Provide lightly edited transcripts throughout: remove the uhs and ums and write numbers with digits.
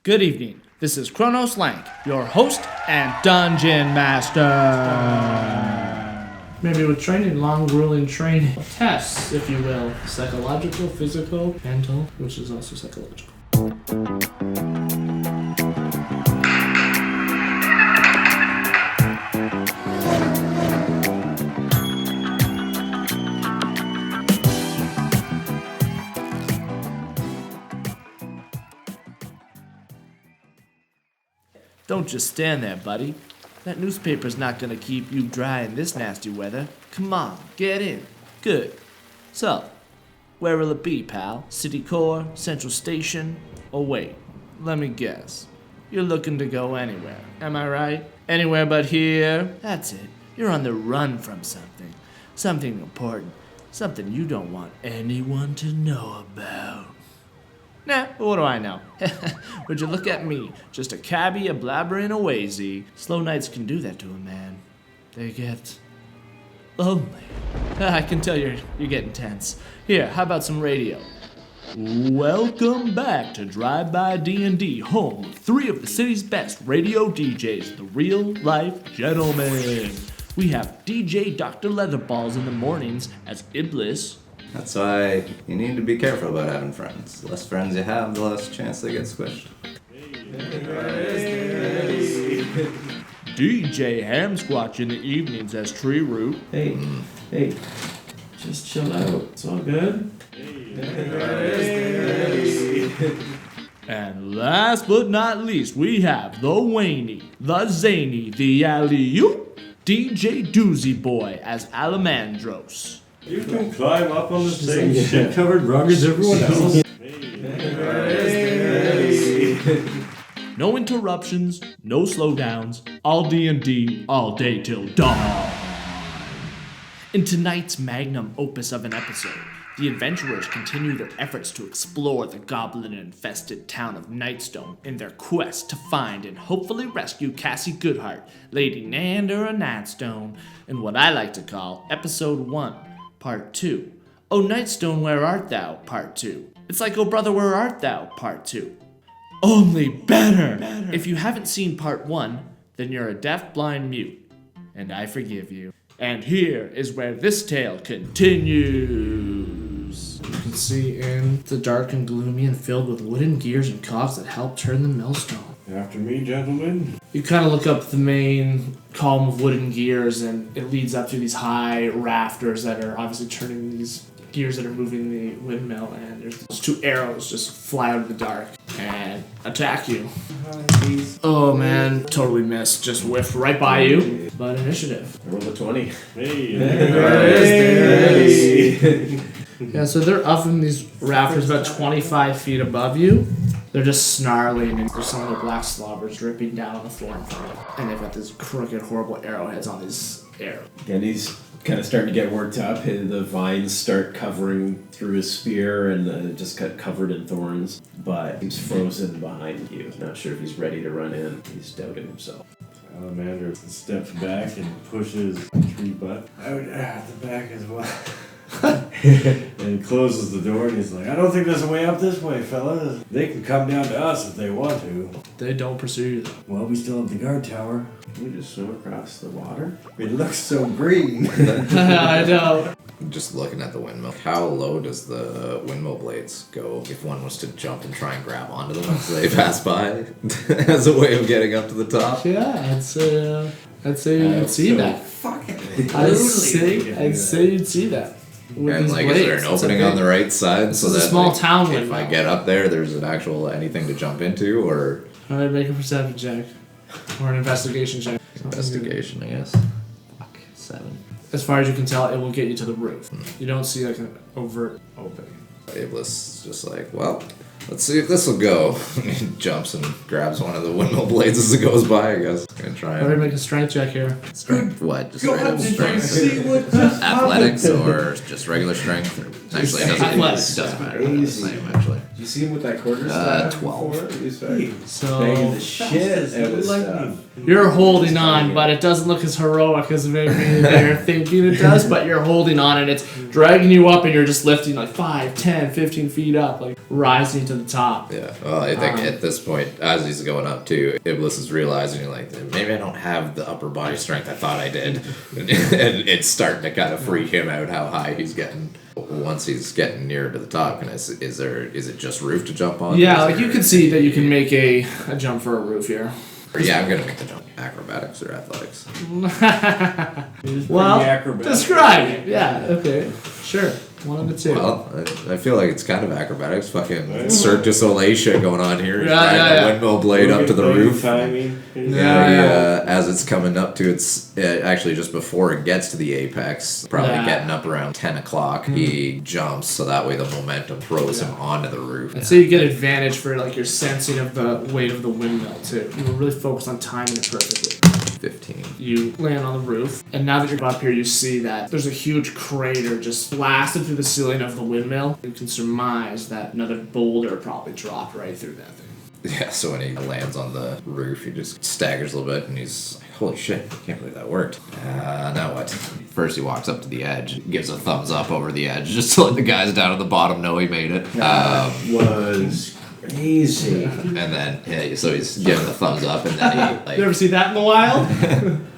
Good evening. This is Kronos Lank, your host and dungeon master. Maybe with training, long, grueling training. Tests, if you will. Psychological, physical, mental, which is also psychological. Don't just stand there, buddy. That newspaper's not gonna keep you dry in this nasty weather. Come on, get in. Good. So, where will it be, pal? City Core, Central Station? Oh wait, let me guess. You're looking to go anywhere, am I right? Anywhere but here? That's it. You're on the run from something. Something important. Something you don't want anyone to know about. Nah, what do I know? Would you look at me? Just a cabbie a blabbering away, Z. Slow nights can do that to a man. They get lonely. I can tell you're getting tense. Here, how about some radio? Welcome back to Drive-By D&D, home of 3 of the city's best radio DJs, the real life gentlemen. We have DJ Dr. Leatherballs in the mornings as Iblis. That's why you need to be careful about having friends. The less friends you have, the less chance they get squished. DJ Hamsquatch in the evenings as Treeroot. Hey, just chill out. It's all good. And last but not least, we have the Waney, the Zany, the Alley-oop, DJ Doozy Boy as Alamandros. You can climb up on the same shit-covered rug as everyone else. No interruptions, no slowdowns, all D&D, all day till dawn. In tonight's magnum opus of an episode, the adventurers continue their efforts to explore the goblin-infested town of Nightstone in their quest to find and hopefully rescue Cassie Goodheart, Lady Nandar of Nightstone, in what I like to call Episode 1. Part 2. Oh Nightstone, where art thou? Part 2. It's like, oh brother, where art thou? Part 2. Only better! If you haven't seen Part 1, then you're a deaf, blind mute. And I forgive you. And here is where this tale continues. You can see in the dark and gloomy and filled with wooden gears and cogs that help turn the millstone. After me, gentlemen. You kind of look up the main column of wooden gears, and it leads up to these high rafters that are obviously turning these gears that are moving the windmill, and there's those 2 arrows just fly out of the dark and attack you. Oh man, totally missed. Just whiffed right by you. But initiative. Roll a 20. Hey. Yeah, so they're up in these rafters about 25 feet above you. They're just snarling, and there's some of the black slobbers dripping down on the floor in front of them. And they've got these crooked, horrible arrowheads on these arrows. And he's kind of starting to get worked up. The vines start covering through his spear and just got covered in thorns. But he's frozen behind you. Not sure if he's ready to run in. He's doubting himself. Salamander steps back and pushes tree butt out at the back as well. And closes the door, and he's like, I don't think there's a way up this way, fellas. They can come down to us if they want to. They don't pursue you, though. Well, we still have the guard tower. Can we just swim across the water? It looks so green. I know. Just looking at the windmill, how low does the windmill blades go if one was to jump and try and grab onto them as they pass by as a way of getting up to the top? Yeah, I'd say you'd see that. I'd say you'd see that. And like, is there an opening on the right side so that a small like, town if I get up there, there's an actual anything to jump into, or Alright, make a perception check. Or an investigation check. investigation, I guess. Fuck, 7. As far as you can tell, it will get you to the roof. You don't see like an overt opening. Iblis is just like, well, let's see if this will go. He jumps and grabs one of the windmill blades as it goes by, I guess. Gonna try Alright, and make a strength check here. strength. What? Just regular strength? Athletics or just regular strength? Actually, it doesn't matter. It's the same, actually. You see him with that quarterstaff 12. before? He's like So banging the shit out of stuff. you're holding on, but it doesn't look as heroic as maybe they're thinking it does, but you're holding on and it's dragging you up and you're just lifting like 5, 10, 15 feet up, like rising to the top. Yeah, well, I think at this point, as he's going up too, Iblis is realizing, like, maybe I don't have the upper body strength I thought I did. And it's starting to kind of freak him out how high he's getting. Once he's getting nearer to the top, is it just roof to jump on? Yeah, like you can see that you can make a jump for a roof here. Yeah, I'm gonna make the jump. Acrobatics or athletics? Well, acrobatic. describe it. Yeah, okay. Sure. One of the two. Well, I feel like it's kind of acrobatics. Fucking Cirque du Soleil shit going on here. He's riding yeah. the windmill blade up to the roof. Timing. As it's coming up to its, actually just before it gets to the apex, probably Yeah. getting up around 10 o'clock, he jumps so that way the momentum throws him onto the roof. So you get advantage for like your sensing of the weight of the windmill too. You were really focused on timing it perfectly. 15. You land on the roof, and now that you're up here, you see that there's a huge crater just blasted through the ceiling of the windmill. You can surmise that another boulder probably dropped right through that thing. Yeah, so when he lands on the roof, he just staggers a little bit and he's like, holy shit, I can't believe that worked. Now what? First he walks up to the edge, gives a thumbs up over the edge just to let the guys down at the bottom know he made it. Was crazy. And then, so he's giving the thumbs up and then he, like, You ever see that in the wild?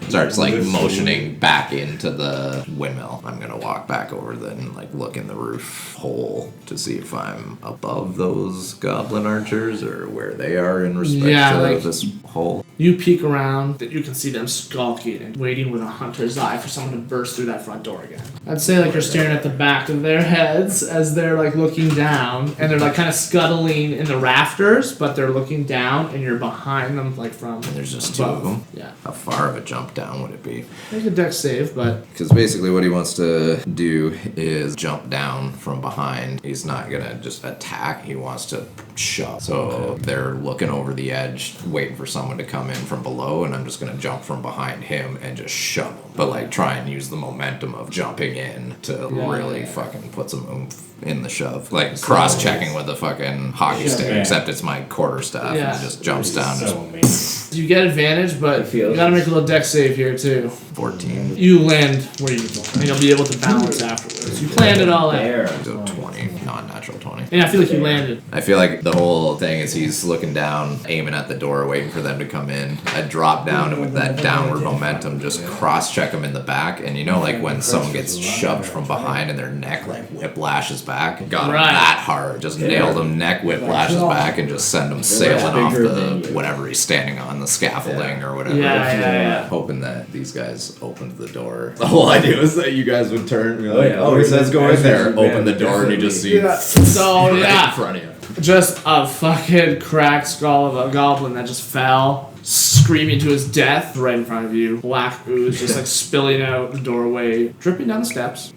starts like motioning back into the windmill. I'm gonna walk back over then and like look in the roof hole to see if I'm above those goblin archers or where they are in respect Yeah, to like- this hole. You peek around, that you can see them skulking and waiting with a hunter's eye for someone to burst through that front door again. I'd say like you're staring at the back of their heads as they're like looking down, and they're like kind of scuttling in the rafters, but they're looking down, and you're behind them like from. And there's just two of above. them. Yeah, How far of a jump down would it be? make a dex save, but Because basically what he wants to do is jump down from behind. He's not gonna just attack, he wants to shove. So they're looking over the edge, waiting for someone to come in from below, and I'm just gonna jump from behind him and just shove him. But like try and use the momentum of jumping in to really fucking put some oomph in the shove. Like cross-checking with the fucking hockey stick, Yeah. except it's my quarterstaff Yeah. and it just jumps down. Just So amazing. you get advantage, but you gotta make a little dex save here too. 14. You land where you need to land, and you'll be able to balance afterwards. You planned it all out. There. So 20, non-natural 20. And I feel like you landed. I feel like the whole thing is he's looking down, aiming at the door, waiting for them to come in. I drop down and with that downward momentum, just cross-check them in the back. And you know, like when someone gets shoved from behind and their neck like whiplashes back, got him Right. that hard, just nailed him, neck whiplashes back, and just send him sailing off the whatever he's standing on, the scaffolding or whatever. Yeah. Hoping that these guys opened the door. The whole idea was that you guys would turn. And be like, yeah. oh, he says go in there. Absolutely. Open the door and you just see. Yeah. So right yeah. in front of you. Just a fucking cracked skull of a goblin that just fell, screaming to his death right in front of you. Black ooze just like spilling out the doorway, dripping down the steps.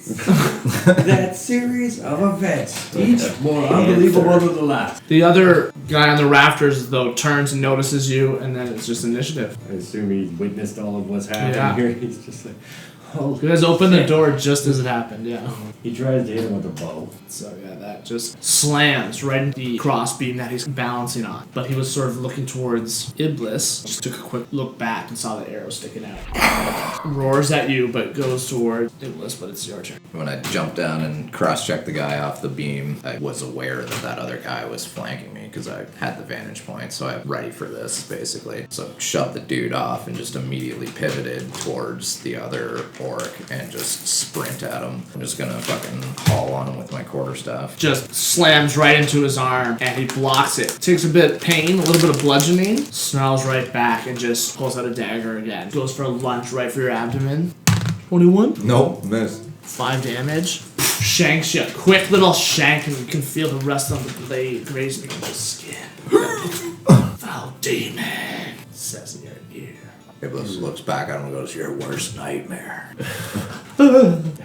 That series of events, each more unbelievable than the last. The other guy on the rafters, though, turns and notices you, and then it's just initiative. I assume he witnessed all of what's happening Yeah. here. He's just like, oh. You guys open the door just as it happened, yeah. He tries to hit him with a bow. So yeah, that just slams right into the crossbeam that he's balancing on. But he was sort of looking towards Iblis. Just took a quick look back and saw the arrow sticking out. Roars at you, but goes toward Iblis, but it's your turn. When I jumped down and cross-checked the guy off the beam, I was aware that that other guy was flanking me because I had the vantage point, so I'm ready for this, basically. So shoved the dude off and just immediately pivoted towards the other orc and just sprint at him. I'm just gonna fucking haul on him with my quarterstaff. Just slams right into his arm, and he blocks it. Takes a bit of pain, a little bit of bludgeoning, snarls right back, and just pulls out a dagger again. Goes for a lunge right for your abdomen. 21? Nope, missed. 5 damage. Shanks you. Quick little shank, and you can feel the rust on the blade grazing against the skin. Foul demon, says in your ear. Iblis looks back at him and goes, your worst nightmare.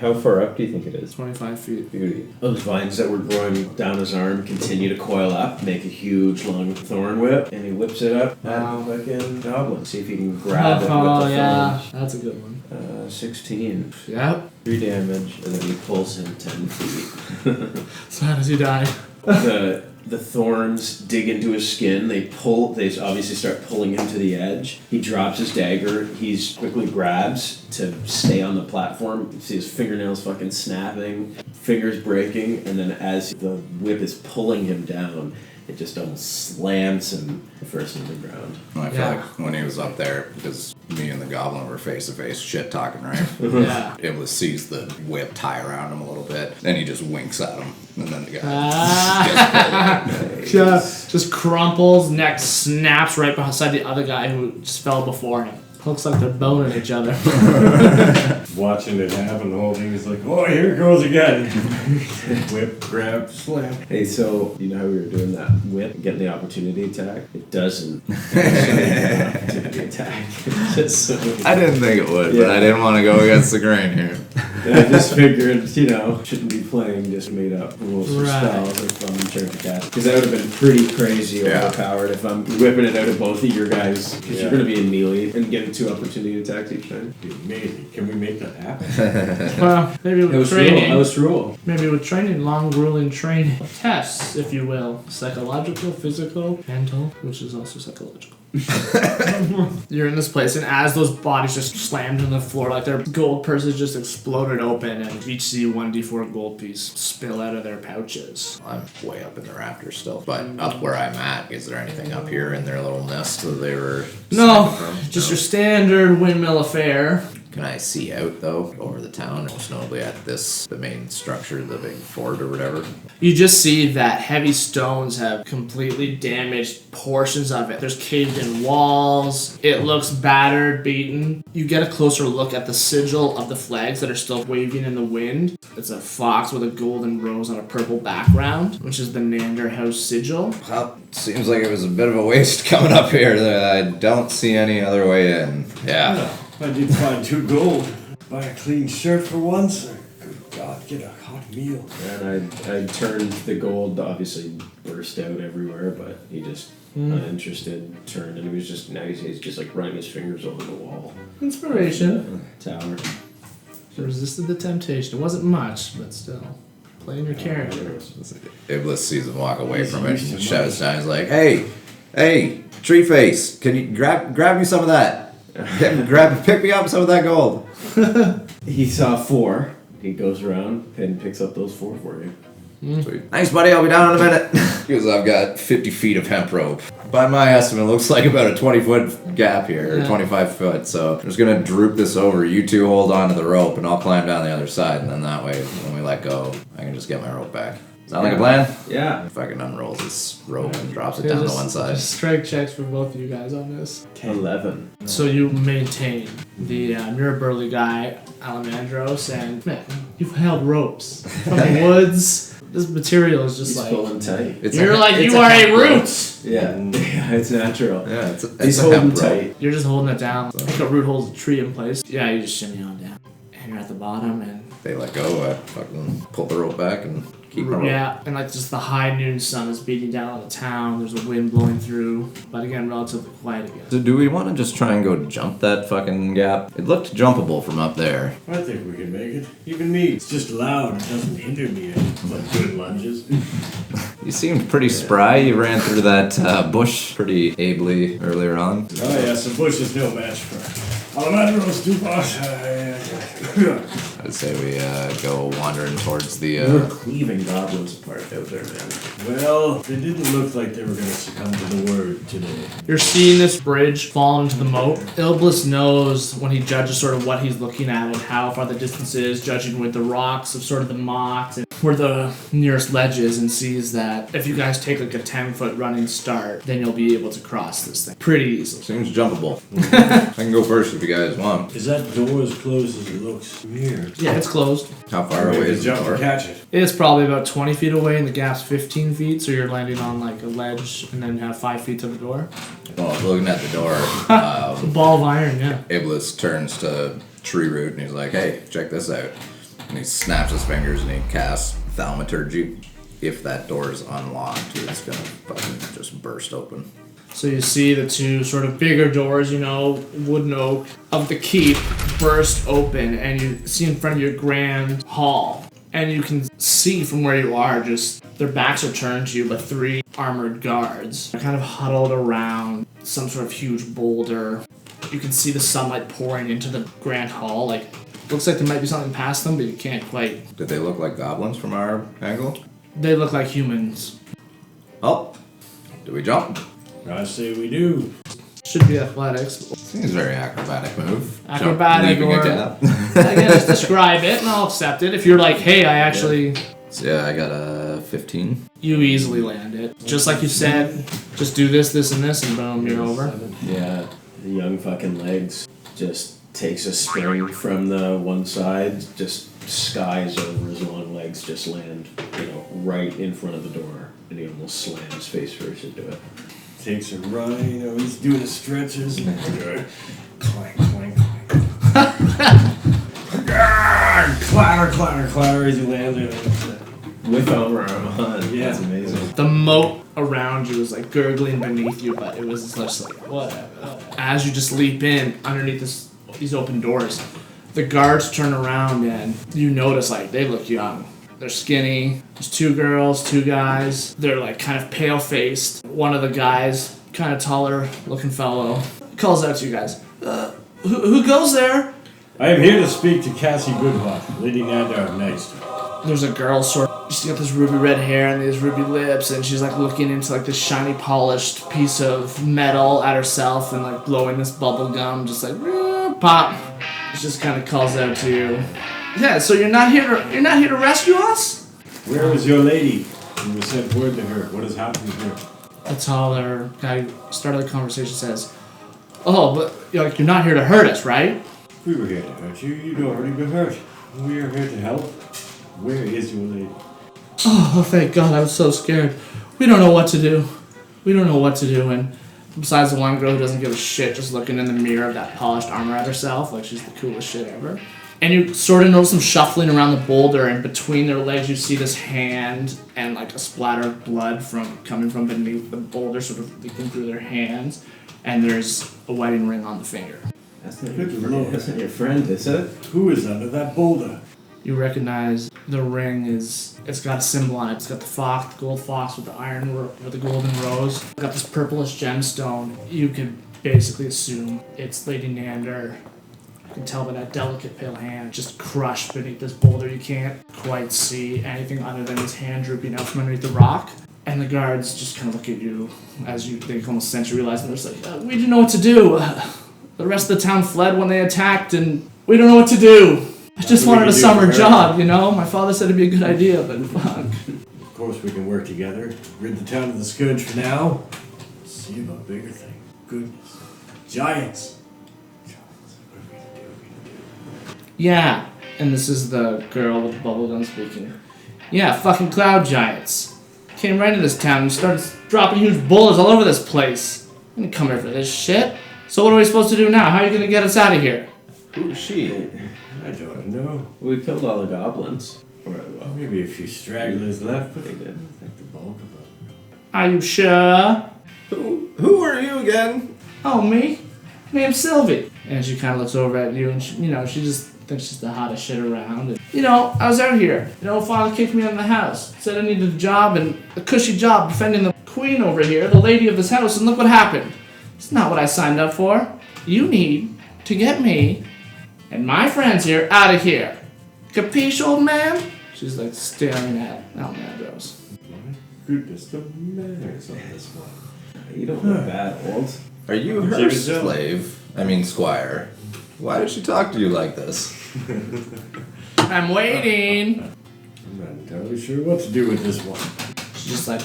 How far up do you think it is? 25 feet. Beauty. Those vines that were growing down his arm continue to coil up, make a huge long thorn whip, and he whips it up at the fucking goblin. See if he can grab it with the yeah. thorns. That's a good one. 16. Yep. 3 damage, and then he pulls him 10 feet. So how does he die? The thorns dig into his skin. They obviously start pulling him to the edge. He drops his dagger. He quickly grabs to stay on the platform. You see his fingernails fucking snapping, fingers breaking, and then as the whip is pulling him down, it just almost slams him first into the ground. Well, I feel like when he was up there, because me and the goblin were face to face, shit talking, right? Yeah. Iblis sees the whip tie around him a little bit, then he just winks at him, and then the guy Just crumples, neck snaps right beside the other guy who just fell before him. Looks like they're boning each other. Watching it happen, the whole thing is like, oh, here it goes again. Whip, grab, slam. Hey, so you know how we were doing that whip, getting the opportunity attack? It doesn't. Opportunity attack. Just so I didn't think it would, but I didn't want to go against the grain here. And I just figured, shouldn't be playing just made up rules for spells if I'm trying to cast. Because that would have been pretty crazy overpowered if I'm whipping it out of both of your guys. Because you're going to be in melee and getting 2 opportunity attacks each time. It'd be amazing. Can we make that happen? Well, maybe with training. That was rule. Maybe with training, long grueling training. Tests, if you will. Psychological, physical, mental, which is also psychological. You're in this place, and as those bodies just slammed on the floor, like their gold purses just exploded open, and each see 1d4 gold piece spill out of their pouches. I'm way up in the rafters still, but up where I'm at, is there anything up here in their little nest that they were No, from? just your standard windmill affair. Can I see out, though, over the town, most notably at the main structure, the big fort or whatever? You just see that heavy stones have completely damaged portions of it. There's caved-in walls. It looks battered, beaten. You get a closer look at the sigil of the flags that are still waving in the wind. It's a fox with a golden rose on a purple background, which is the Nandar house sigil. Well, seems like it was a bit of a waste coming up here. I don't see any other way in. Yeah. I did find 2 gold. Buy a clean shirt for once. Good God, get a hot meal. And I turned the gold, obviously burst out everywhere, but he just uninterested turned, and he was just now he's just like running his fingers over the wall. Inspiration. Tower. Resisted the temptation. It wasn't much, but still. Playing your character. Iblis sees him walk away from it and shouts down. He's like, hey, tree face, can you grab me some of that? Pick me up some of that gold. He saw 4. He goes around and picks up those 4 for you. Sweet. Thanks, buddy. I'll be down in a minute. Because I've got 50 feet of hemp rope. By my estimate, it looks like about a 20-foot gap here, or 25 foot. So I'm just going to droop this over. You 2 hold on to the rope, and I'll climb down the other side. And then that way, when we let go, I can just get my rope back. Sound like a plan? Yeah. Fucking unrolls this rope and drops it down to one side. Just strike checks for both of you guys on this. 11. So you maintain the you're a burly guy, Alamandros, and man, you've held ropes from the woods. This material is just He's pulling tight. You are a root. Yeah, it's natural. Yeah, He's holding tight. You're just holding it down. Like a root holds a tree in place. Yeah, you just shimmy on down, and you're at the bottom, and they let go. I fucking pull the rope back and keep it. Yeah, and like just the high noon sun is beating down on the town. There's a wind blowing through, but again, relatively quiet again. So do we want to just try and go jump that fucking gap? It looked jumpable from up there. I think we can make it. Even me. It's just loud. It doesn't hinder me. It's like good lunges. You seemed pretty spry. You ran through that bush pretty ably earlier on. Oh yes, the bush is no match for Alamandros too boss. I'd say we go wandering towards the... We're cleaving goblins apart out there, man. Well, they didn't look like they were going to succumb to the word today. You're seeing this bridge fall into the moat. Iblis knows when he judges sort of what he's looking at and how far the distance is, judging with the rocks of sort of the moat and where the nearest ledge is, and sees that if you guys take like a 10-foot running start, then you'll be able to cross this thing pretty easily. Seems jumpable. I can go first if you guys want. Is that door as closed as it looks? Weird. Yeah, it's closed. How far away is the jump door? and catch it. It's probably about 20 feet away, and the gap's 15 feet, so you're landing on like a ledge and then have 5 feet to the door. Well, looking at the door, It's a ball of iron, yeah. Iblis turns to Treeroot and he's like, hey, check this out. And he snaps his fingers and he casts thaumaturgy. If that door is unlocked, it's gonna fucking just burst open. So you see the 2 sort of bigger doors, wooden oak of the keep burst open and you see in front of your grand hall. And you can see from where you are, just their backs are turned to you, but 3 armored guards are kind of huddled around some sort of huge boulder. You can see the sunlight pouring into the grand hall. Like, looks like there might be something past them, but you can't quite. Did they look like goblins from our angle? They look like humans. Oh, do we jump? I say we do. Should be athletics. Seems very acrobatic move. Acrobatic Jump, leaving or... a gap. I guess describe it and I'll accept it. If you're like, hey, I actually... So yeah, I got a 15. You easily land it. Just like you said, just do this, this, and this, and boom, you're over. Yeah, the young fucking legs just takes a spring from the one side, just skies over his long legs, just land, right in front of the door, and he almost slams face first into it. Takes a run, he's doing his stretches. And clank, clank, clank. Clatter, clatter, clatter as you land it. With armor on. Yeah. That's amazing. The moat around you was like gurgling beneath you, but it was just like, whatever. As you just leap in underneath these open doors, the guards turn around and you notice like they look young. They're skinny. There's 2 girls, 2 guys. They're like kind of pale-faced. One of the guys, kind of taller looking fellow, calls out to you guys. Who goes there? I am here to speak to Cassie Goodheart, Lady Nandar of Nightstone. There's a girl she's got this ruby red hair and these ruby lips, and she's like looking into like this shiny polished piece of metal at herself and like blowing this bubble gum, just like pop. She just kind of calls out to you. Yeah, so you're not here to rescue us? Where is your lady? You sent word to her. What has happened to her? The taller guy who started the conversation says, "Oh, but you're not here to hurt us, right?" We were here to hurt you. You'd already been hurt. We are here to help. Where is your lady? Oh, thank God, I was so scared. We don't know what to do. And besides the one girl who doesn't give a shit, just looking in the mirror of that polished armor at herself, like she's the coolest shit ever. And you sort of notice them shuffling around the boulder, and between their legs you see this hand and like a splatter of blood coming from beneath the boulder, sort of leaking through their hands. And there's a wedding ring on the finger. That's not your friend, is it? Who is under that boulder? You recognize the ring it's got a symbol on it. It's got the gold fox with the golden rose. It's got this purplish gemstone. You can basically assume it's Lady Nandar. You can tell by that delicate pale hand just crushed beneath this boulder. You can't quite see anything other than his hand drooping out from underneath the rock. And the guards just kind of look at you as they almost sense you realize, and they're just like, we didn't know what to do. The rest of the town fled when they attacked, and we don't know what to do. I just wanted a summer job, My father said it'd be a good idea, but fuck. Of course we can work together. Rid the town of the scourge for now. See about bigger thing. Goodness. Giants. What are we gonna do? Yeah, and this is the girl with the bubblegum speaking. Yeah, fucking cloud giants. Came right into this town and started dropping huge boulders all over this place. I didn't come here for this shit. So what are we supposed to do now? How are you gonna get us out of here? Who's she? I don't know. We killed all the goblins. Maybe a few stragglers left, but I think the bulk of them. Are you sure? Who are you again? Oh, me? Name's Sylvie. And she kind of looks over at you and she just thinks she's the hottest shit around. And, I was out here. Father kicked me out of the house. Said I needed a job and a cushy job defending the queen over here, the lady of this house, and look what happened. It's not what I signed up for. You need to get me and my friends here out of here. Capiche, old man? She's like staring at Alamandros. My goodness, the manners on this one. You don't look that old. Are you her slave? I mean, squire. Why did she talk to you like this? I'm waiting. I'm not entirely sure what to do with this one. She's just like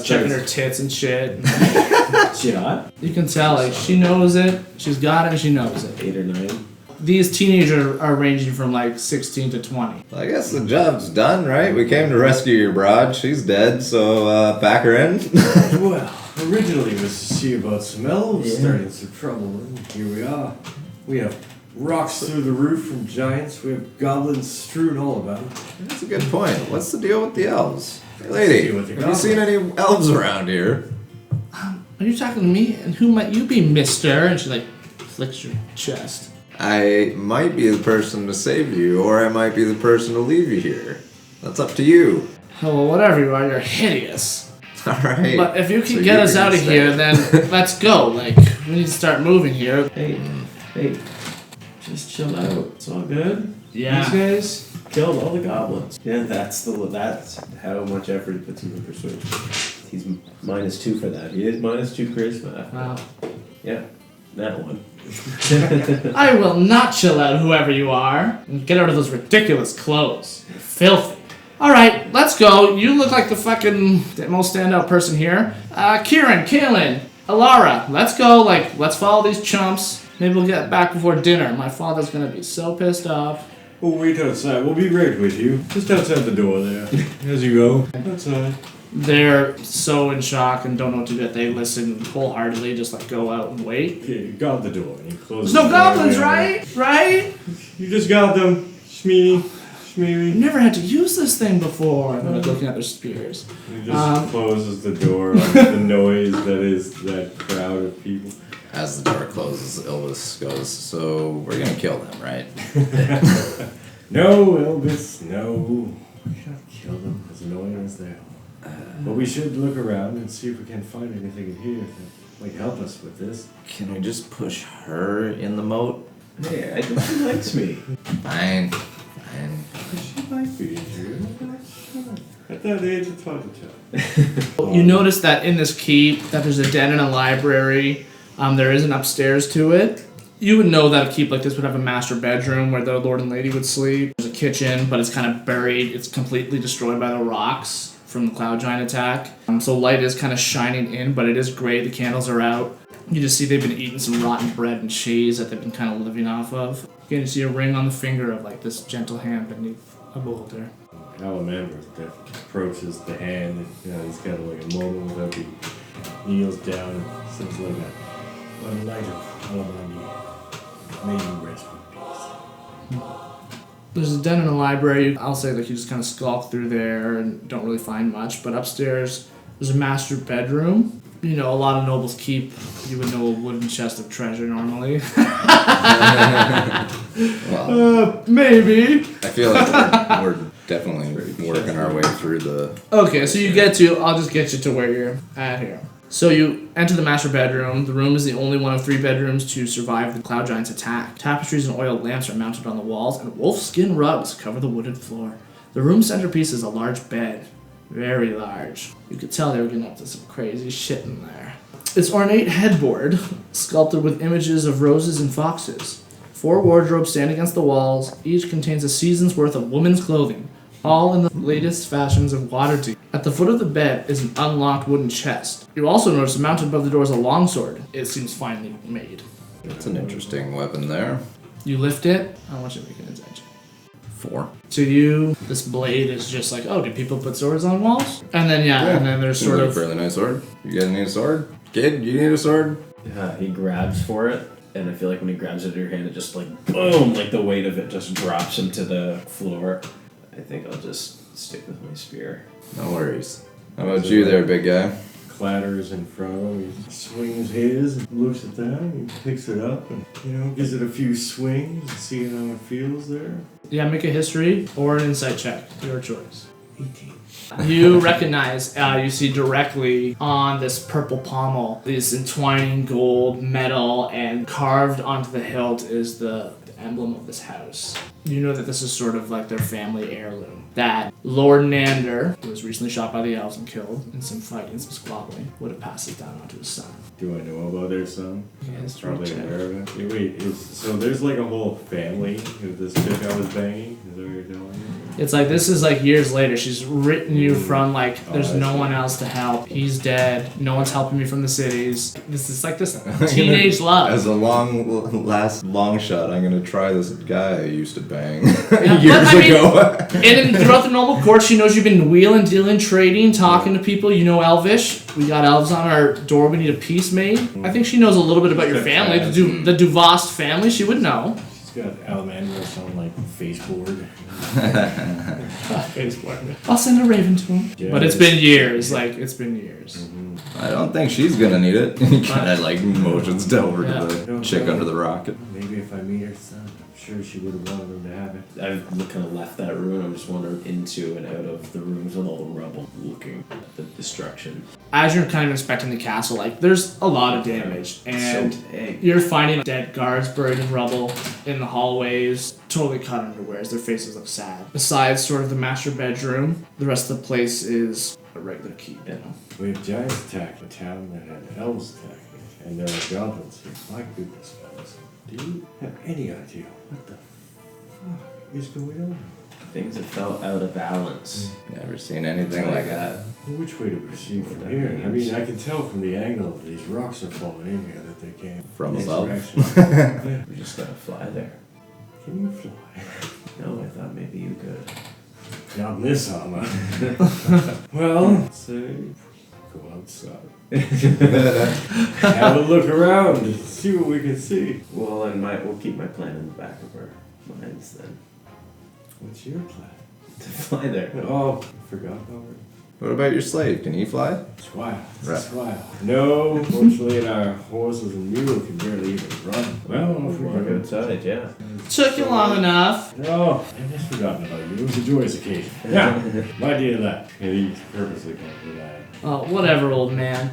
checking her tits and shit. She hot? You can tell, she knows it. She's got it and she knows it. 8 or 9. These teenagers are ranging from 16 to 20. Well, I guess the job's done, right? We came to rescue your broad. She's dead, so back her in. Well, originally it was to see about some elves starting some trouble, and here we are. We have rocks through the roof from giants. We have goblins strewn all about. That's a good point. What's the deal with the elves? Hey, lady, have you seen any elves around here? Are you talking to me? And who might you be, mister? And she flicks your chest. I might be the person to save you, or I might be the person to leave you here. That's up to you. Oh, well, whatever you are, you're hideous. Alright. But if you can So get you us can out of stay. here, then let's go. Like, we need to start moving here. Hey, just chill out. It's all good. Yeah. These guys killed all the goblins. Yeah, that's how much effort he puts into persuasion. He's -2 for that. He is -2 charisma. Wow. Yeah, that one. I will not chill out, whoever you are. And get out of those ridiculous clothes. You're filthy. Alright, let's go. You look like the fucking most standout person here. Kieran, Kaylin, Alara, let's go. Like, let's follow these chumps. Maybe we'll get back before dinner. My father's gonna be so pissed off. We'll wait outside. We'll be right with you. Just outside the door there. As you go. Outside. They're so in shock and don't know what to do. They listen wholeheartedly, just like go out and wait. Okay, you guard the door. And you close There's no the door. goblins, right? Right? You just got them. Shmeeny. I've Shmeeny. never had to use this thing before. And they're looking at their spears. He just closes the door on the noise that is that crowd of people. As the door closes, Iblis goes, so we're gonna kill them, right? No, Elvis, no. We cannot kill them, as annoying as they are. But we should look around and see if we can find anything in here that might help us with this. Can we just push her in the moat? Hey, I think he likes me. Fine. She might be in here. At that age, it's hard to tell. You notice that in this keep, that there's a den and a library. There is an upstairs to it. You would know that a keep like this would have a master bedroom where the lord and lady would sleep. There's a kitchen, but it's kind of buried. It's completely destroyed by the rocks from the cloud giant attack. So light is kind of shining in, but it is gray. The candles are out. You just see they've been eating some rotten bread and cheese that they've been kind of living off of. Again, you see a ring on the finger of like this gentle hand beneath a boulder. Alamandros that approaches the hand, and he's got like a moment without he kneels down and says like a light of Alamandros, may you rest in peace. There's a den and a library. I'll say like you just kind of skulk through there and don't really find much. But upstairs, there's a master bedroom. You know, a lot of nobles keep, you would know, a wooden chest of treasure normally. Well, Maybe. I feel like we're definitely working our way through the... Okay, so you get to, I'll just get you to where you're at here. So you enter the master bedroom. The room is the only one of 3 bedrooms to survive the cloud giant's attack. Tapestries and oil lamps are mounted on the walls, and wolf skin rugs cover the wooded floor. The room's centerpiece is a large bed. Very large. You could tell they were getting up to some crazy shit in there. Its ornate headboard, sculpted with images of roses and foxes. 4 wardrobes stand against the walls. Each contains a season's worth of women's clothing, all in the latest fashions of Waterdeep. At the foot of the bed is an unlocked wooden chest. You also notice mounted above the door is a longsword. It seems finely made. That's an interesting weapon there. You lift it. I want you to make an insight check. 4. To you, this blade is just like, oh, do people put swords on walls? And then, and then there's Seems sort like of... a fairly nice sword. You guys need a sword? Kid, you need a sword? Yeah, he grabs for it, and I feel like when he grabs it in your hand, it just like boom, like the weight of it just drops him to the floor. I think I'll just stick with my spear. No worries. How about you there, big guy? Clatters in front of him, he swings his, and looks at that, and he picks it up, and gives it a few swings, seeing how it feels there. Yeah, make a history or an insight check. Your choice. 18. You recognize, you see directly on this purple pommel, this entwining gold metal, and carved onto the hilt is the emblem of this house. You know that this is sort of like their family heirloom. That Lord Nandar, who was recently shot by the elves and killed in some fighting, some squabbling, would have passed it down onto his son. Do I know about their son? Yeah, it's Probably check. aware of it. Wait, so there's like a whole family of this chick I was banging? Is that what you're telling me? It's like, this is like years later. She's written you from like, there's I no see. one else to help. He's dead. No one's helping me from the cities. This is like this teenage love. As a long shot, I'm gonna try this guy I used to bang Yeah, years but, I mean, ago. And then throughout the normal course, she knows you've been wheeling, dealing, trading, talking to people. You know Elvish. We got elves on our door. We need a peace made. I think she knows a little bit about your family. The Duvast family, she would know. She's got Alamandros on like Facebook. I'll send a raven to him. Yeah, But it's been years. Like, it's been years. Mm-hmm. I don't think she's gonna need it. He kind of like motions over to the chick under the rocket. Maybe if I meet her son, I'm sure she would have wanted him to have it. I've kind of left that room. I'm just wandering into and out of the rooms with all the rubble, looking at the destruction. As you're kind of inspecting the castle, like, there's a lot of damage. And you're finding dead guards buried in rubble in the hallways, totally cut underwears. Their faces look sad. Besides sort of the master bedroom, the rest of the place is a regular keep, you know. We have giants attack a town that had elves attack it, and there are goblins here. My goodness, fellas. Do you have any idea what the fuck is going on? Things have felt out of balance. Never seen anything like that. Well, which way to proceed from here? I mean, I can tell from the angle of these rocks are falling in here that they came From this above? direction. Yeah. We're just gonna fly there. Can you fly? No, I thought maybe you could. Not in this armor. Well, let's say go outside. Have a look around and see what we can see. Well, we'll keep my plan in the back of our minds then. What's your plan? To fly there. Oh, I forgot already. What about your slave? Can he fly? Swile. Right. Swile. No, fortunately our horses and mule can barely even run. Well, if we Walk go outside, yeah. Took you long enough. No, I just forgotten about you. It was a joyous occasion. Yeah, my idea of that. And he purposely called me that. Oh, whatever, old man.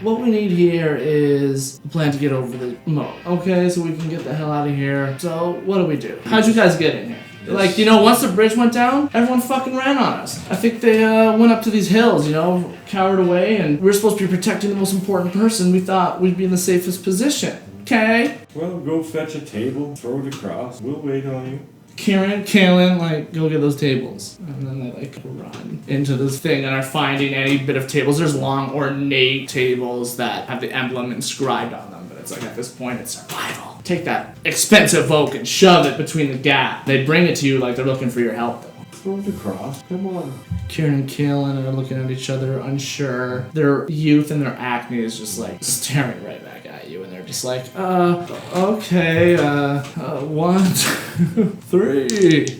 What we need here is a plan to get over the moat. Okay, so we can get the hell out of here. So, what do? How'd you guys get in here? Like, you know, once the bridge went down, everyone fucking ran on us. I think they went up to these hills, you know, cowered away, and we were supposed to be protecting the most important person. We thought we'd be in the safest position. Okay? Well, go fetch a table, throw it across. We'll wait on you. Kieran, Kaylin, like, go get those tables. And then they, like, run into this thing and are finding any bit of tables. There's long, ornate tables that have the emblem inscribed on them, but it's like, at this point, it's survival. Take that expensive oak and shove it between the gap. They bring it to you like they're looking for your help, though. Throw it across. Come on. Kieran and Kaylin are looking at each other, unsure. Their youth and their acne is just, like, staring right back at you, and they're just like, okay, 1, 2, 3.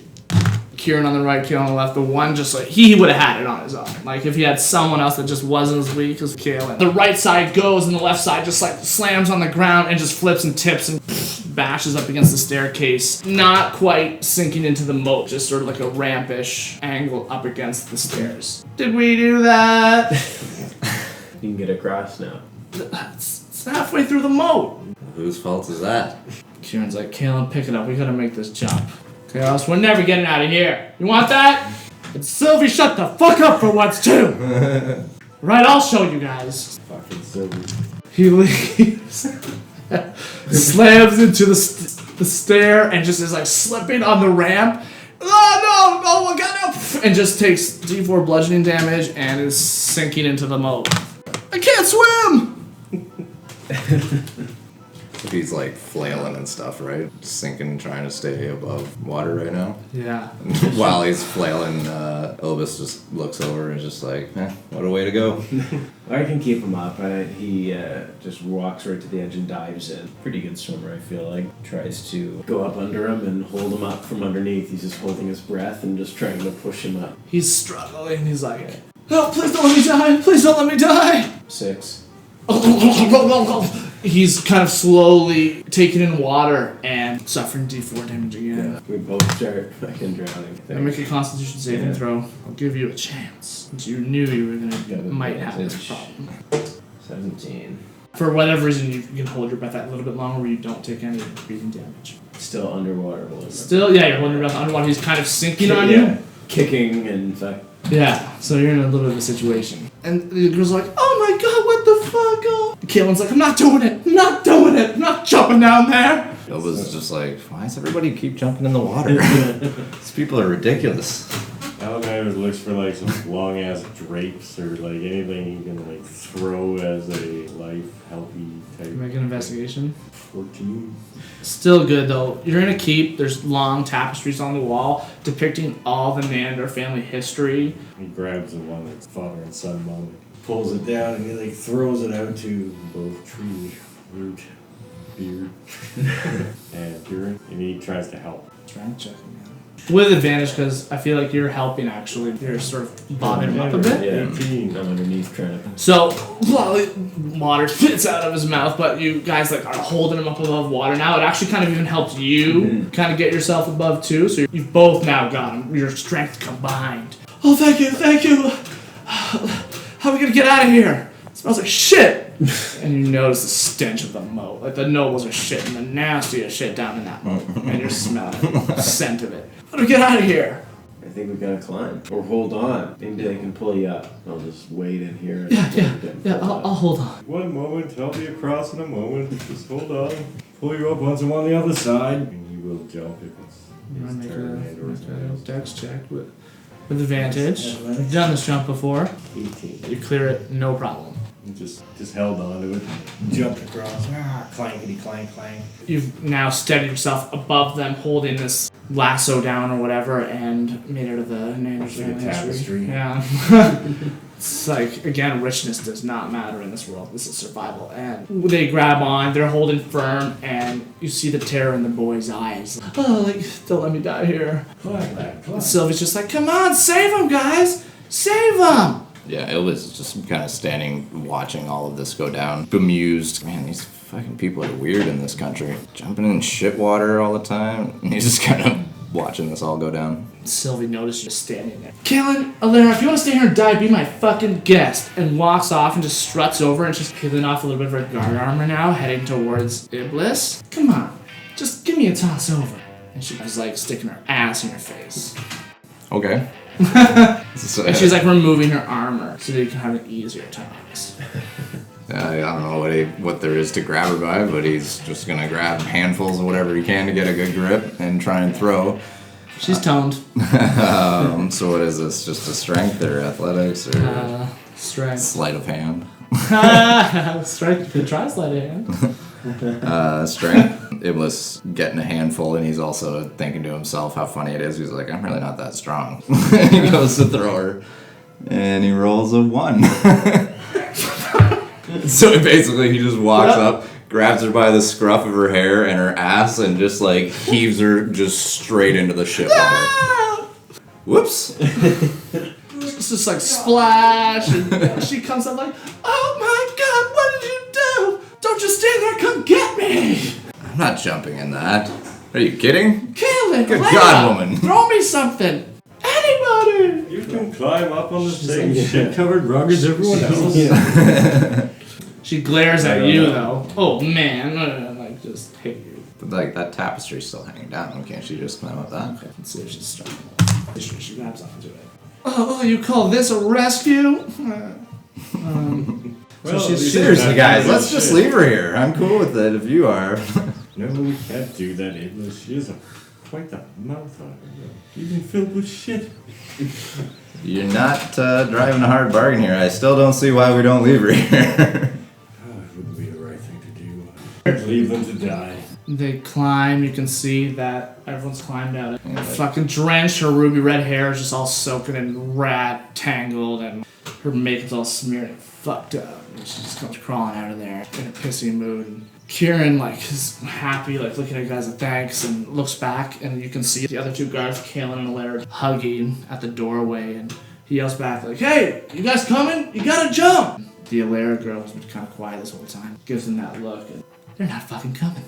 Kieran on the right, Kaylin on the left. The one just like, he would have had it on his own. Like, if he had someone else that just wasn't as weak as Kaylin. The right side goes, and the left side just, like, slams on the ground and just flips and tips and bashes up against the staircase. Not quite sinking into the moat, just sort of like a rampish angle up against the stairs. Did we do that? You can get across now. It's halfway through the moat. Whose fault is that? Kieran's like, Kaylin, pick it up. We gotta make this jump. Okay, or else we're never getting out of here. You want that? And Sylvie, shut the fuck up for once, too! Right, I'll show you guys. Fucking Sylvie. He leaves, slams into the stair, and just is like slipping on the ramp. Oh my god, no! And just takes D4 bludgeoning damage and is sinking into the moat. I can't swim! He's like flailing and stuff, right? Sinking, trying to stay above water right now. Yeah. While he's flailing, Iblis just looks over and is just like, what a way to go. I can keep him up. He just walks right to the edge and dives in. Pretty good swimmer, I feel like. Tries to go up under him and hold him up from underneath. He's just holding his breath and just trying to push him up. He's struggling. He's like, oh, please don't let me die. Please don't let me die. 6. He's kind of slowly taking in water and suffering D4 damage again. Yeah, we both start fucking drowning. I make a Constitution saving throw. I'll give you a chance. Since you knew you were might have this problem. 17. For whatever reason, you can hold your breath that little bit longer where you don't take any breathing damage. Still underwater. Still, yeah, you're holding your breath underwater. He's kind of sinking on you. Kicking and Yeah, so you're in a little bit of a situation. And the girl's like, oh my god, what the fuck? Oh. Kaylin's like, I'm not doing it. I'm not doing it. I'm not jumping down there. Iblis is just like, why does everybody keep jumping in the water? These people are ridiculous. Alamandros looks for like some long ass drapes or like anything you can like throw as a life healthy type. Make an investigation. 14. Still good though. You're in a keep. There's long tapestries on the wall depicting all the Nandar family history. He grabs the one that's father and son moment, pulls it down, and he like throws it out to both Treeroot beard. And he tries to help. Strength checking, man. With advantage, because I feel like you're helping actually. You're sort of bobbing him up a bit. Yeah, 18. I'm underneath trying to. So, water spits out of his mouth, but you guys like are holding him up above water now. It actually kind of even helps you kind of get yourself above too. So you've both now got him. Your strength combined. Oh, thank you. How are we gonna get out of here? It smells like shit. And you notice the stench of the moat. Like the nobles are shitting the nastiest shit down in that moat. And you're smelling the scent of it. How do we get out of here? I think we gotta climb. Or hold on. Maybe they can pull you up. I'll just wait in here. Yeah, I'll hold on. One moment, I'll be across in a moment. Just hold on. Pull you up once I'm on the other side. And you will jump if it's You want to his turn and or his make a turn. dex check with advantage. You've done this jump before. 18. You clear it, no problem. You just held on to it. Jumped across. Clankety clank clank. You've now steadied yourself above them, holding this lasso down or whatever, and made it of the Nanders Like a family tapestry. Yeah. It's like, again, richness does not matter in this world. This is survival. And they grab on, they're holding firm, and you see the terror in the boy's eyes. Oh, like, don't let me die here. Climb that, climb. And Sylvie's just like, come on, save him, guys! Save him! Yeah, Iblis is just kind of standing, watching all of this go down, bemused. Man, these fucking people are weird in this country. Jumping in shit water all the time. And he's just kind of watching this all go down. Sylvie noticed you standing there. Kaelin, Alara, if you want to stay here and die, be my fucking guest. And walks off and just struts over and she's peeling off a little bit of her guard armor now, heading towards Iblis. Come on, just give me a toss over. And she was like sticking her ass in your face. Okay. And she's like removing her armor so that you can have an easier toss. I don't know what there is to grab her by, but he's just gonna grab handfuls of whatever he can to get a good grip and try and throw. She's toned. So what is this? Just a strength or athletics or Strength. sleight of hand? Strength. Good try, sleight of hand. Strength. Iblis getting a handful, and he's also thinking to himself how funny it is. He's like, I'm really not that strong. He goes to throw her, and he rolls a 1. So basically, he just walks up, grabs her by the scruff of her hair and her ass, and just like heaves her just straight into the shit water. Whoops. It's just like splash, and she comes up like, oh my god, what did you do? Don't just stand there, come get me! I'm not jumping in that. Are you kidding? Kaelin, Good Leia, God, woman. Throw me something! Anybody! You can climb up on the same shit-covered rug as everyone else. Yeah. She glares at you though. Oh man, and like just hit you. But like that tapestry's still hanging down. Can't she just climb up that? Okay, let's see if she's strong. She grabs onto it. Oh, you call this a rescue? Well, Seriously, guys, let's just leave her here. I'm cool with it if you are. No, we can't do that, Iblis. She has quite the mouth on her, even filled with shit. You're not driving a hard bargain here. I still don't see why we don't leave her here. Oh, it wouldn't be the right thing to do. Leave them to die. They climb, you can see that everyone's climbed out. Fucking drenched, her ruby red hair is just all soaking in rat tangled, and her makeup's all smeared and fucked up. And she just comes crawling out of there in a pissy mood. And Kieran, like, is happy, like, looking at you guys at thanks, and looks back, and you can see the other two guards, Kaelin and Laird, hugging at the doorway, and he yells back, like, hey, you guys coming? You gotta jump! The Alair girl has been kind of quiet this whole time, gives them that look, and they're not fucking coming.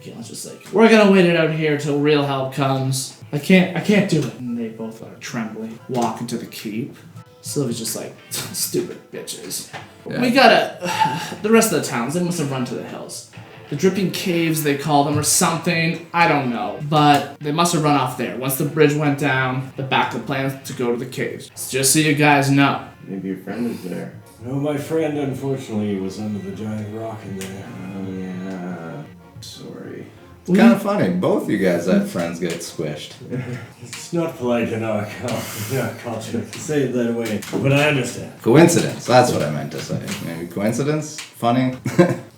Kaelin's just like, we're gonna wait it out here till real help comes. I can't do it. And they both are trembling, walk into the keep. Sylvie's just like, stupid bitches. Yeah. We gotta, the rest of the towns, they must have run to the hills. The dripping caves, they call them, or something, I don't know. But they must have run off there. Once the bridge went down, the backup plan is to go to the caves. Just so you guys know. Maybe your friend is there. No, my friend, unfortunately, was under the giant rock in there. Oh yeah. Sorry. It's kind of funny. Both you guys had friends get squished. It's not polite in our culture to say it that way, but I understand. Coincidence. That's what I meant to say. Maybe coincidence? Funny?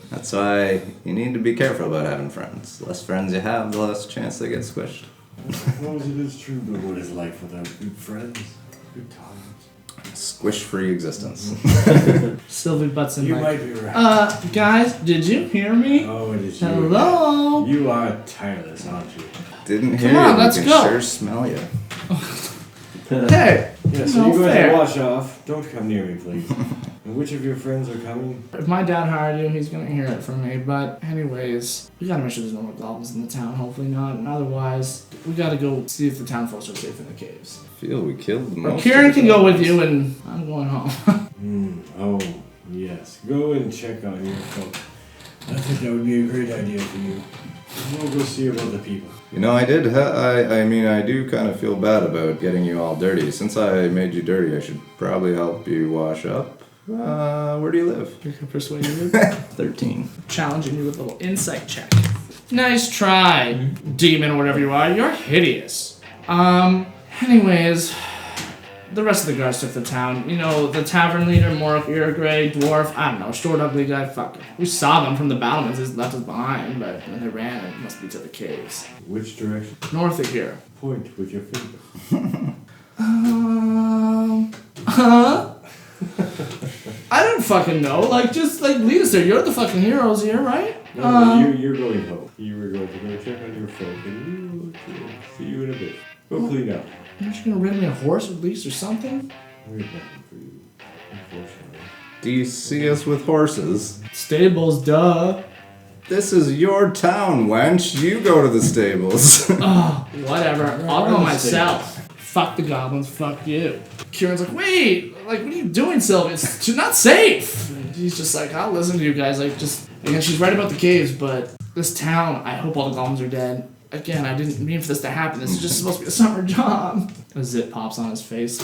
That's why you need to be careful about having friends. The less friends you have, the less chance they get squished. I suppose it is true, but what is life without good friends? Good times. Squish-free existence. Sylvie butts in You like, might be right. guys, did you hear me? Oh, it is you. Hello? You are tireless, aren't you? Didn't hear Come on, you. let's We can go. sure smell you. Hey, Yeah, so no you guys fair. wash off. Don't come near me, please. And which of your friends are coming? If my dad hired you, he's gonna hear it from me. But anyways, we gotta make sure there's no more goblins in the town. Hopefully not. And otherwise, we gotta go see if the town folks are safe in the caves. Feel we killed the Or most. Kieran of can the go with goblins. you, and I'm going home. Oh, yes. Go and check on your folk. I think that would be a great idea for you. We'll go see about the people. You know, I did. I mean, I do kind of feel bad about getting you all dirty. Since I made you dirty, I should probably help you wash up. Where do you live? You're gonna persuade you. 13. Challenging you with a little insight check. Nice try, demon or whatever you are. You're hideous. Anyways, the rest of the guards took the town. You know, the tavern leader, Mork, Gray, Dwarf, I don't know, short, ugly guy, fuck it. We saw them from the battlements, they left us behind, but when they ran, it must be to the caves. Which direction? North of here. Point with your finger. Huh? I don't fucking know. Like, just, like, lead us there. You're the fucking heroes here, right? No, you're going home. You were going to go check on your folk, and we'll see you in a bit. Go clean up. Aren't you gonna rent me a horse at least or something? We have nothing for you, unfortunately. Do you see us with horses? Stables, duh. This is your town, wench. You go to the stables. Oh, whatever. I'll are go the myself. Fuck the goblins, fuck you. Kieran's like, wait, like, what are you doing, Sylvia? It's not safe. And he's just like, I'll listen to you guys. Like, just, again, she's right about the caves, but this town, I hope all the goblins are dead. Again, I didn't mean for this to happen. This is just supposed to be a summer job. A zit pops on his face.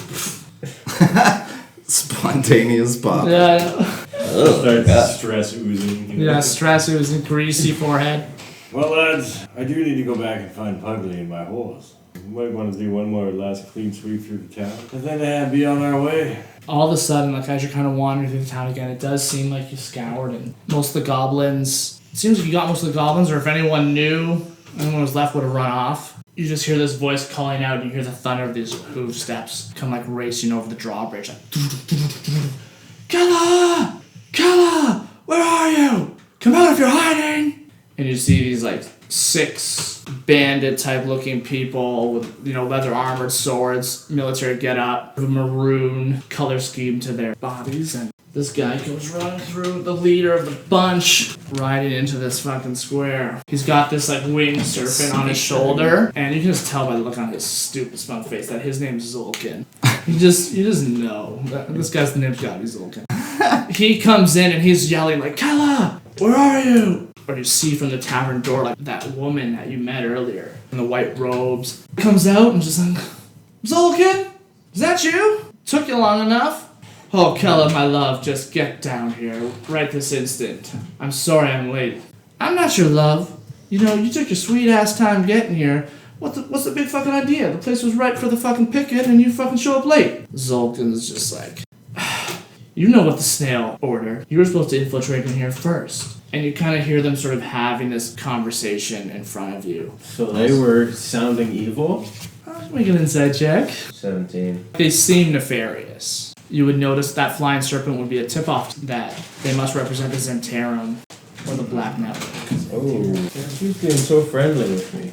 Spontaneous pop. Yeah, Starts stress oozing. you know? yeah, stress, it was a greasy forehead. Well, lads, I do need to go back and find Pugly and my horse. We might want to do one more last clean sweep through the town, and then be on our way. All of a sudden, like, as you're kind of wandering through the town again, it does seem like you scoured, and most of the goblins, it seems like you got most of the goblins, or if anyone was left would have run off. You just hear this voice calling out, and you hear the thunder of these hoof steps come, like, racing over the drawbridge, like, Kella! Kella! Where are you? Come out if you're hiding! And you see these, like, 6 bandit-type looking people with, you know, leather armored swords, military get-up, maroon color scheme to their bodies, and this guy comes running through, the leader of the bunch, riding into this fucking square. He's got this, like, wing surfing on his shoulder, and you can just tell by the look on his stupid smug face that his name's Zulkin. You just know that this guy's name's gotta be Zulkin. He comes in and he's yelling like, Kella, where are you? Or you see from the tavern door, like, that woman that you met earlier in the white robes comes out and just like, Zulkin, is that you? Took you long enough? Oh, Kella, my love, just get down here right this instant. I'm sorry I'm late. I'm not your love. You know, you took your sweet ass time getting here. What's the big fucking idea? The place was right for the fucking picket and you fucking show up late. Zulkin's just like, you know what the snail ordered. You were supposed to infiltrate in here first. And you kind of hear them sort of having this conversation in front of you. So they were sounding evil? Make an inside check. 17. They seem nefarious. You would notice that flying serpent would be a tip-off that they must represent the Zentarum or the Black Network. Oh, she's being so friendly with me.